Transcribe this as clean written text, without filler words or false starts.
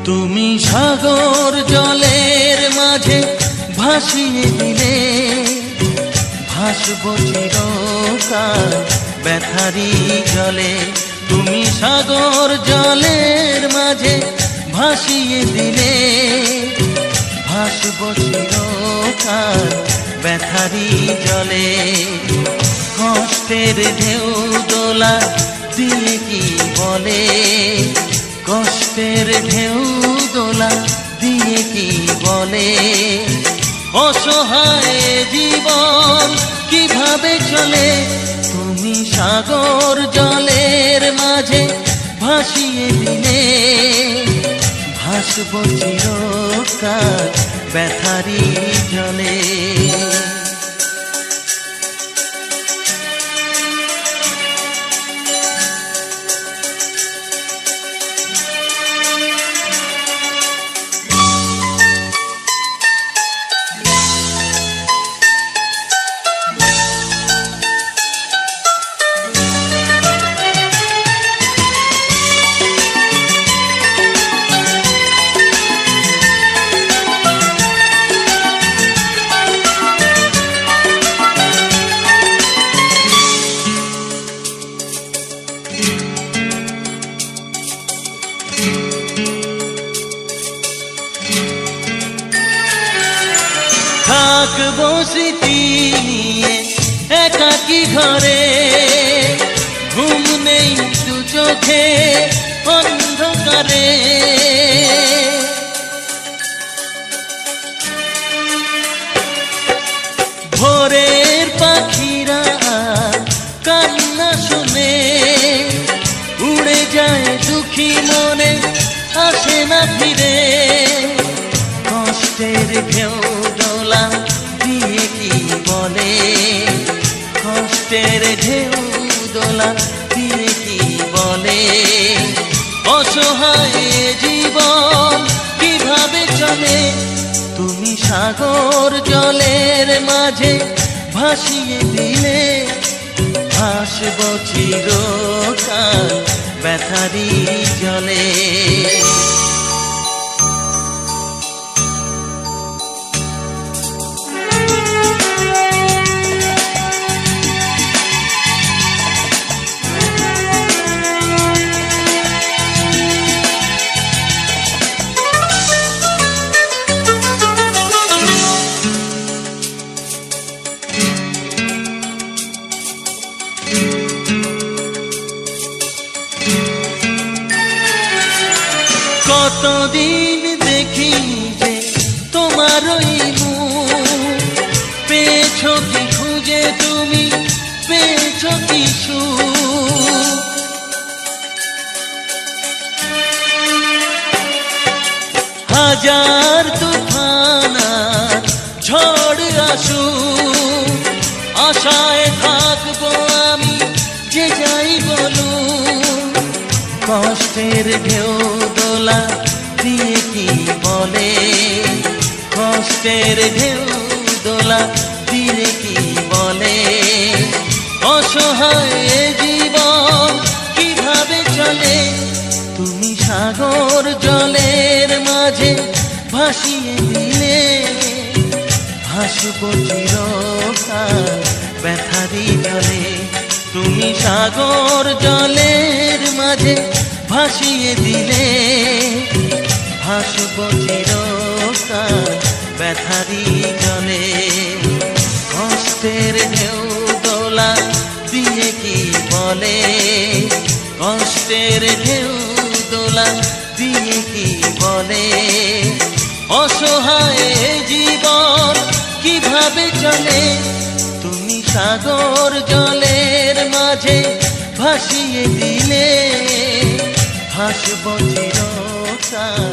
তুমি সাগর জলের মাঝে ভাসিয়ে দিলে, ভাসব চিরকাল ব্যথারি জলে। তুমি সাগর জলের মাঝে ভাসিয়ে দিলে, ভাসব চিরকাল ব্যথারি জলে। কষ্টের ঢেউ দোলা দিয়ে কি বলে, কষ্টের ঢেউ দোলা দিয়ে কি বলে, অসহায় জীবন কিভাবে চলে। তুমি সাগর জলের মাঝে ভাসিয়ে দিলে, ভাসব চিরকাল ব্যথারি জলে। থাকবো স্মৃতি নিয়ে একাকী ঘরে, ঘুম নেই দু চোখে অন্ধকারে। ভোরের পাখিরা কান্না শুনে, উড়ে যায় দুঃখী মনে আসে না ফিরে। কষ্টের ঢেউ দোলা দিয়ে কি বলে, কষ্টের ঢেউ দোলা দিয়ে কি বলে, অসহায় জীবন কিভাবে চলে। তুমি সাগর জলের মাঝে ভাসিয়ে দিলে, ভাসব চিরকাল ব্যথারি জলে। কতদিন দেখি যে তোমার ওই মুখ, পেয়েছো কি খুঁজে তুমি, পেয়েছো কি সুখ। হাজার তুফান আর ঝড় আসুক, আশায় থাকবো আমি যে যাই বলুক। কষ্টের ঢেউ দোলা দিয়ে কি বলে, কষ্টের ঢেউ দোলা দিয়ে কি বলে, অসহায় জীবন কিভাবে চলে। তুমি সাগর জলের মাঝে ভাসিয়ে দিলে, ভাসব চিরকাল ব্যথারি জলে। তুমি সাগর জলের মাঝে ভাসিয়ে দিলে, ভাসব চিরকাল ব্যথারি জলে। কষ্টের ঢেউ দোলা দিয়ে কি বলে, কষ্টের ঢেউ দোলা দিয়ে কি বলে, অসহায় জীবন কিভাবে চলে। তুমি সাগর জলের মাঝে ভাসিয়ে দিলে, ভাসব চিরকাল